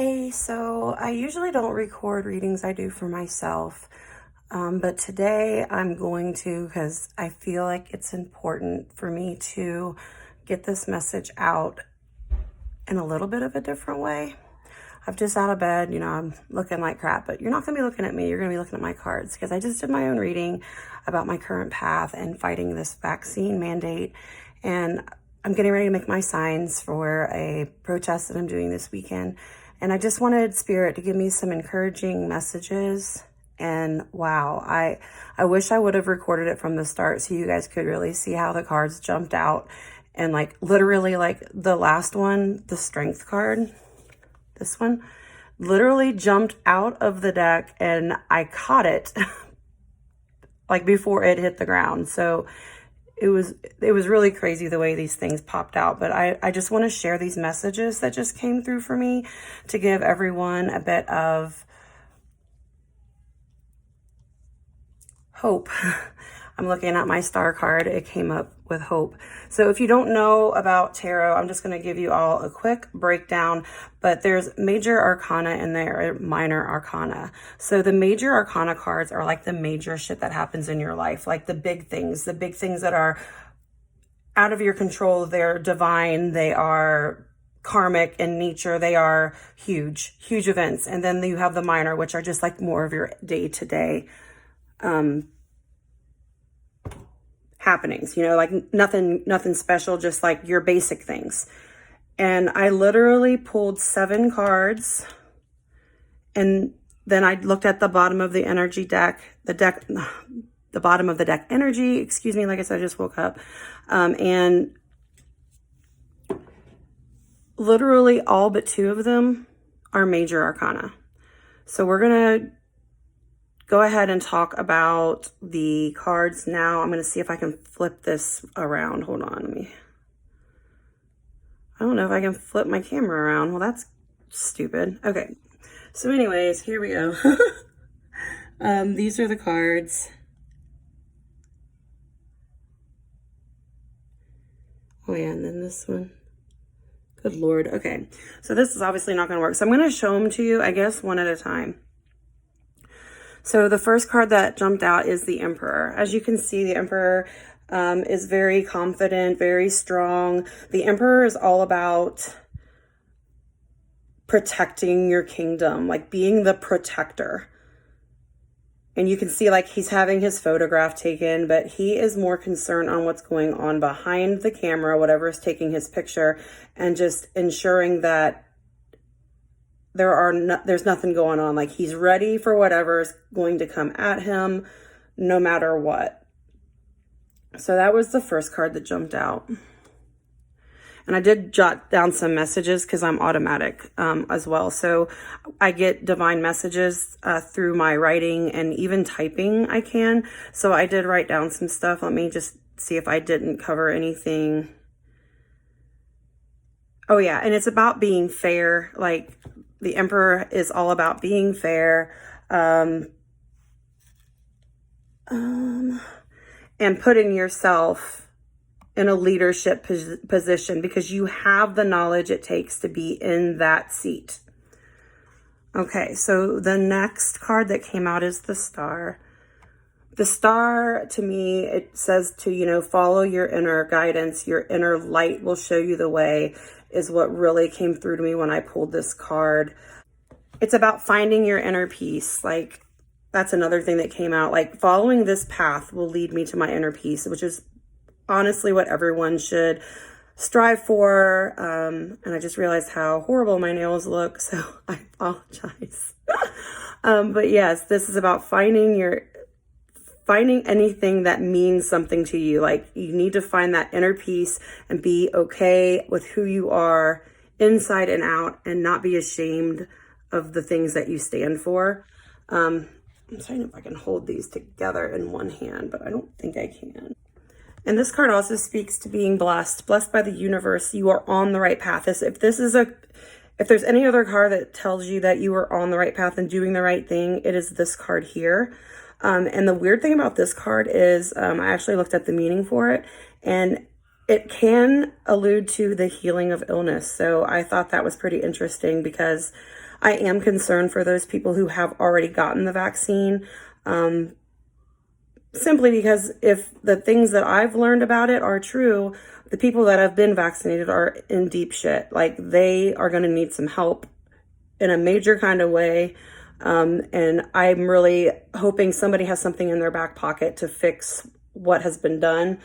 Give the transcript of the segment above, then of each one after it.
Hey, so I usually don't record readings I do for myself, but today I'm going to because I feel like it's important for me to get this message out in a little bit of a different way. I'm just out of bed, I'm looking like crap, but you're not going to be looking at me. You're going to be looking at my cards because I just did my own reading about my current path and fighting this vaccine mandate. And I'm getting ready to make my signs for a protest that I'm doing this weekend. And I just wanted Spirit to give me some encouraging messages. And wow, I wish I would have recorded it from the start so you guys could really see how the cards jumped out. And like literally like the last one, the strength card, this one literally jumped out of the deck and I caught it like before it hit the ground. So it was really crazy the way these things popped out. But I just want to share these messages that just came through for me to give everyone a bit of hope. I'm looking at my star card. It came up with hope. So if you don't know about tarot, I'm just going to give you all a quick breakdown, but there's major arcana and there are minor arcana. So the major arcana cards are like the major shit that happens in your life, like the big things that are out of your control. They're divine. They are karmic in nature. They are huge events. And then you have the minor, which are just like more of your day-to-day, happenings, like nothing special, just like your basic things. And I literally pulled 7 cards, and then I looked at the bottom of the energy deck, the bottom of the deck energy, excuse me, like I said, I just woke up, and literally all but 2 of them are major arcana. So we're gonna go ahead and talk about the cards now. I'm going to see if I can flip this around. Hold on. I don't know if I can flip my camera around. Well, that's stupid. Okay. So anyways, here we go. These are the cards. Oh yeah, and then this one. Good Lord. Okay. So this is obviously not going to work. So I'm going to show them to you, I guess, one at a time. So the first card that jumped out is the Emperor. As you can see, the Emperor is very confident, very strong. The Emperor is all about protecting your kingdom, like being the protector. And you can see like he's having his photograph taken, but he is more concerned on what's going on behind the camera, whatever is taking his picture, and just ensuring that there's nothing going on. Like he's ready for whatever's going to come at him, no matter what. So that was the first card that jumped out. And I did jot down some messages because I'm automatic as well. So I get divine messages through my writing and even typing I can. So I did write down some stuff. Let me just see if I didn't cover anything. Oh yeah, and it's about being fair. Like the Emperor is all about being fair, and putting yourself in a leadership position because you have the knowledge it takes to be in that seat. Okay, so the next card that came out is the Star. The Star, to me, it says to, follow your inner guidance. Your inner light will show you the way, is what really came through to me when I pulled this card. It's about finding your inner peace. Like, that's another thing that came out. Like, following this path will lead me to my inner peace, which is honestly what everyone should strive for. And I just realized how horrible my nails look, so I apologize. But yes, this is about finding anything that means something to you. Like you need to find that inner peace and be okay with who you are inside and out and not be ashamed of the things that you stand for. I'm trying if I can hold these together in one hand, but I don't think I can. And this card also speaks to being blessed by the universe. You are on the right path. If there's any other card that tells you that you are on the right path and doing the right thing, it is this card here. And the weird thing about this card is I actually looked at the meaning for it, and it can allude to the healing of illness. So I thought that was pretty interesting because I am concerned for those people who have already gotten the vaccine. Simply because if the things that I've learned about it are true, the people that have been vaccinated are in deep shit. Like, they are going to need some help in a major kind of way. And I'm really hoping somebody has something in their back pocket to fix what has been done.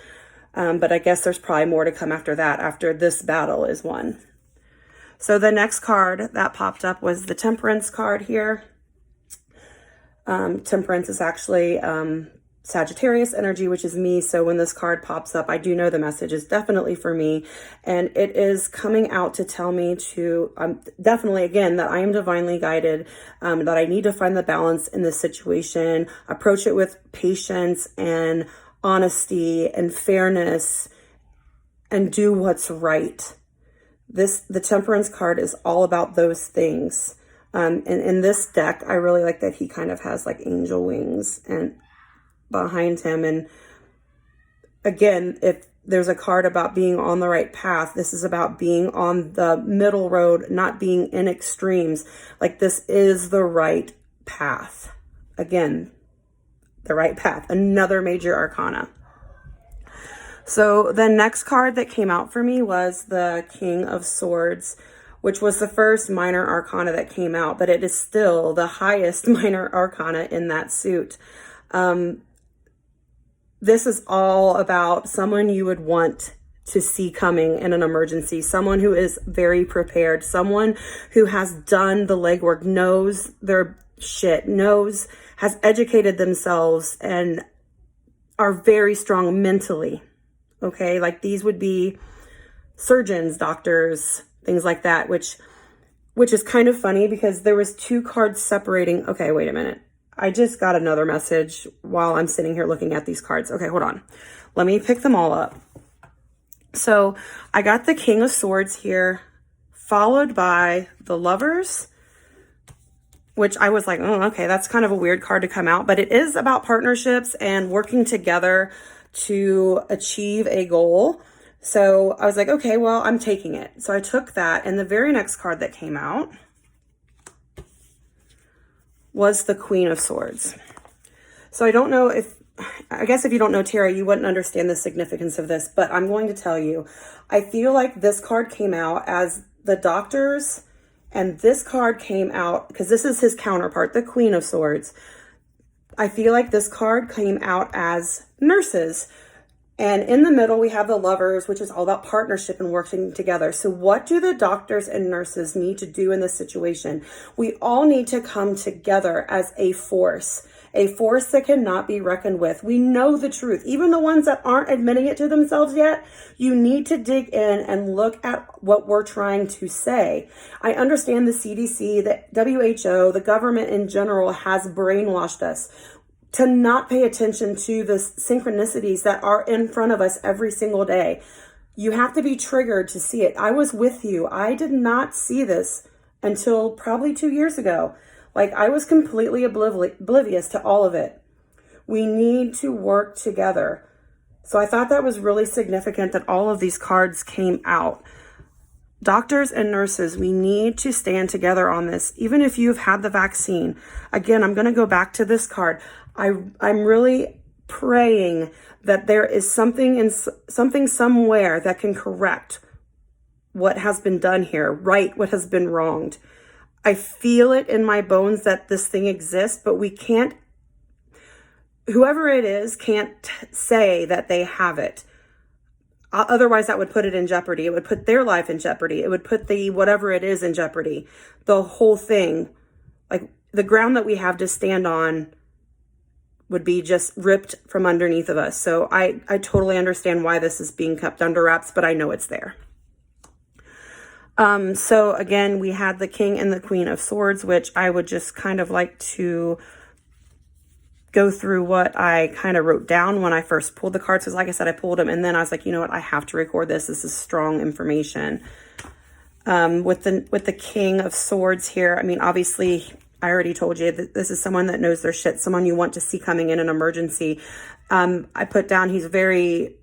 But I guess there's probably more to come after that, after this battle is won. So the next card that popped up was the Temperance card here. Temperance is actually Sagittarius energy, which is me. So when this card pops up, I do know the message is definitely for me. And it is coming out to tell me to, definitely, again, that I am divinely guided, that I need to find the balance in this situation, approach it with patience and honesty and fairness, and do what's right. The Temperance card is all about those things. And in this deck, I really like that he kind of has like angel wings and behind him. And again, if there's a card about being on the right path, this is about being on the middle road, not being in extremes. Like, this is the right path. Again, the right path, another major arcana. So the next card that came out for me was the King of Swords, which was the first minor arcana that came out, but it is still the highest minor arcana in that suit. This is all about someone you would want to see coming in an emergency, someone who is very prepared, someone who has done the legwork, knows their shit, has educated themselves, and are very strong mentally. Okay, like these would be surgeons, doctors, things like that, which is kind of funny because there was two cards separating. Okay, wait a minute. I just got another message while I'm sitting here looking at these cards. Okay, hold on. Let me pick them all up. So I got the King of Swords here, followed by the Lovers, which I was like, oh, okay, that's kind of a weird card to come out, but it is about partnerships and working together to achieve a goal. So I was like, okay, well, I'm taking it. So I took that, and the very next card that came out was the Queen of Swords. So I don't know I guess if you don't know tarot, you wouldn't understand the significance of this, but I'm going to tell you, I feel like this card came out as the doctors, and this card came out, because this is his counterpart, the Queen of Swords. I feel like this card came out as nurses. And in the middle, we have the Lovers, which is all about partnership and working together. So what do the doctors and nurses need to do in this situation? We all need to come together as a force that cannot be reckoned with. We know the truth. Even the ones that aren't admitting it to themselves yet, you need to dig in and look at what we're trying to say. I understand the CDC, the WHO, the government in general has brainwashed us to not pay attention to the synchronicities that are in front of us every single day. You have to be triggered to see it. I was with you. I did not see this until probably 2 years ago. Like, I was completely oblivious to all of it. We need to work together. So I thought that was really significant that all of these cards came out. Doctors and nurses, we need to stand together on this, even if you've had the vaccine. Again, I'm going to go back to this card. I'm really praying that there is something somewhere that can correct what has been done here, right what has been wronged. I feel it in my bones that this thing exists, but we can't, whoever it is can't say that they have it. Otherwise, that would put it in jeopardy. It would put their life in jeopardy. It would put the whatever it is in jeopardy. The whole thing, like the ground that we have to stand on, would be just ripped from underneath of us. So I totally understand why this is being kept under wraps, but I know it's there. So again, we had the King and the Queen of Swords, which I would just kind of like to go through what I kind of wrote down when I first pulled the cards. Because like I said, I pulled them and then I was like, you know what, I have to record this. This is strong information. With the King of Swords here, I mean, obviously, I already told you that this is someone that knows their shit, someone you want to see coming in an emergency. I put down, he's very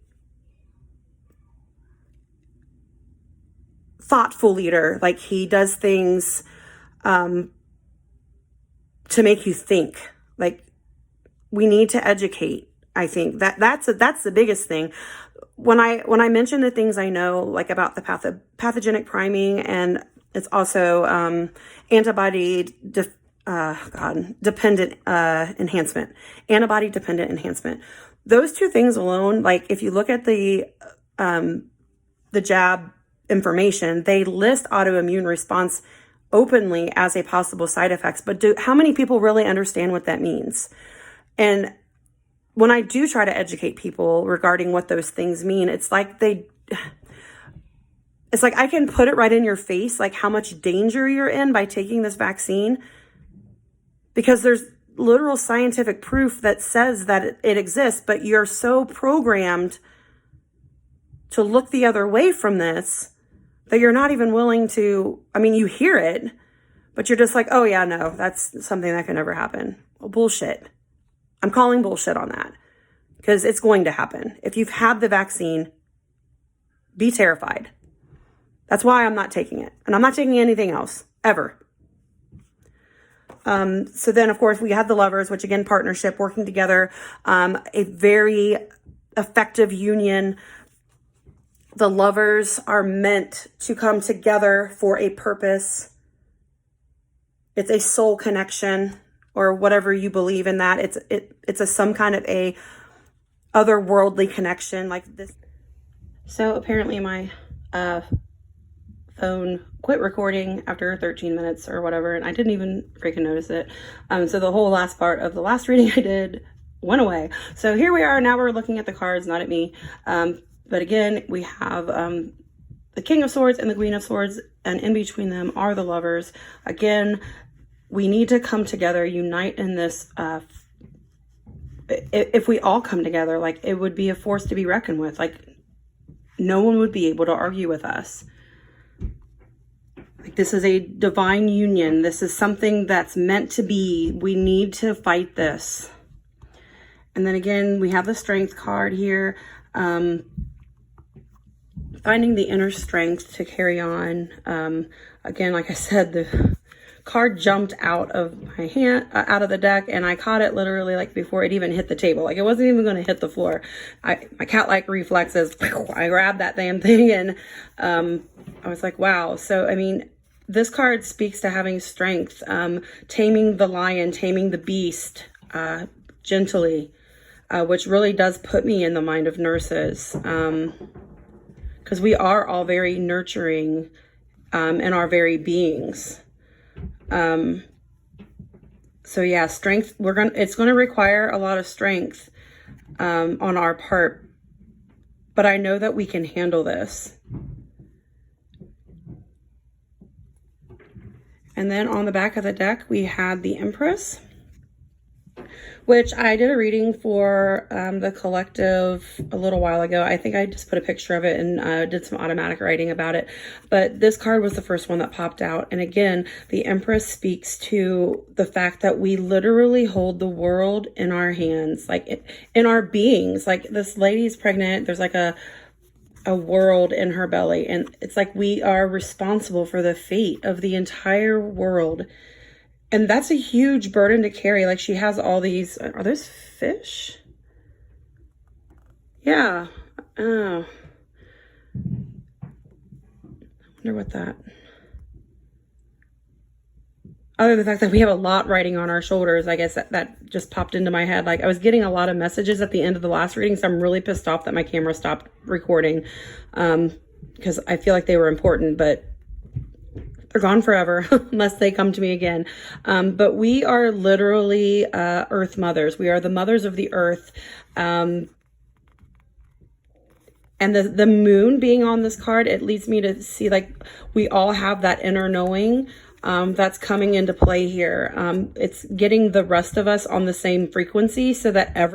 thoughtful leader. Like, he does things to make you think. Like, we need to educate. I think that's the biggest thing. When I mention the things I know, like about the pathogenic priming, and it's also antibody dependent enhancement, antibody dependent enhancement. Those two things alone, like if you look at the jab information, they list autoimmune response openly as a possible side effects. But how many people really understand what that means? And when I do try to educate people regarding what those things mean, it's like I can put it right in your face, like how much danger you're in by taking this vaccine, because there's literal scientific proof that says that it exists, but you're so programmed to look the other way from this that you're not even willing to, I mean, you hear it, but you're just like, oh yeah, no, that's something that can never happen. Well, bullshit. I'm calling bullshit on that, because it's going to happen. If you've had the vaccine, be terrified. That's why I'm not taking it. And I'm not taking anything else, ever. So then, of course, we had the lovers, which again, partnership, working together, a very effective union. The lovers are meant to come together for a purpose. It's a soul connection, or whatever you believe in that. It's some kind of a otherworldly connection like this. So apparently my phone quit recording after 13 minutes or whatever, and I didn't even freaking notice it. So the whole last part of the last reading I did went away. So here we are. Now we're looking at the cards, not at me. But again, we have the King of Swords and the Queen of Swords, and in between them are the lovers. Again, we need to come together, unite in this. If we all come together, like, it would be a force to be reckoned with. Like, no one would be able to argue with us. Like, this is a divine union. This is something that's meant to be. We need to fight this. And then again, we have the Strength card here. Finding the inner strength to carry on. Again, like I said, the card jumped out of my hand, out of the deck, and I caught it literally like before it even hit the table. Like, it wasn't even going to hit the floor. My cat-like reflexes, I grabbed that damn thing, and I was like, wow. So, I mean, this card speaks to having strength, taming the lion, taming the beast, gently, which really does put me in the mind of nurses, because we are all very nurturing in our very beings. So yeah, strength, it's going to require a lot of strength, on our part, but I know that we can handle this. And then on the back of the deck, we had the Empress, which I did a reading for the collective a little while ago. I think I just put a picture of it and did some automatic writing about it. But this card was the first one that popped out. And again, the Empress speaks to the fact that we literally hold the world in our hands, like in our beings. Like, this lady's pregnant. There's like a world in her belly. And it's like we are responsible for the fate of the entire world. And that's a huge burden to carry. Like, she has all these, are those fish? Yeah. Oh. I wonder what that, other than the fact that we have a lot riding on our shoulders, I guess that just popped into my head. Like, I was getting a lot of messages at the end of the last reading, so I'm really pissed off that my camera stopped recording, because I feel like they were important, but they're gone forever unless they come to me again. But we are literally Earth mothers. We are the mothers of the earth. And the moon being on this card, it leads me to see, like, we all have that inner knowing that's coming into play here. It's getting the rest of us on the same frequency so that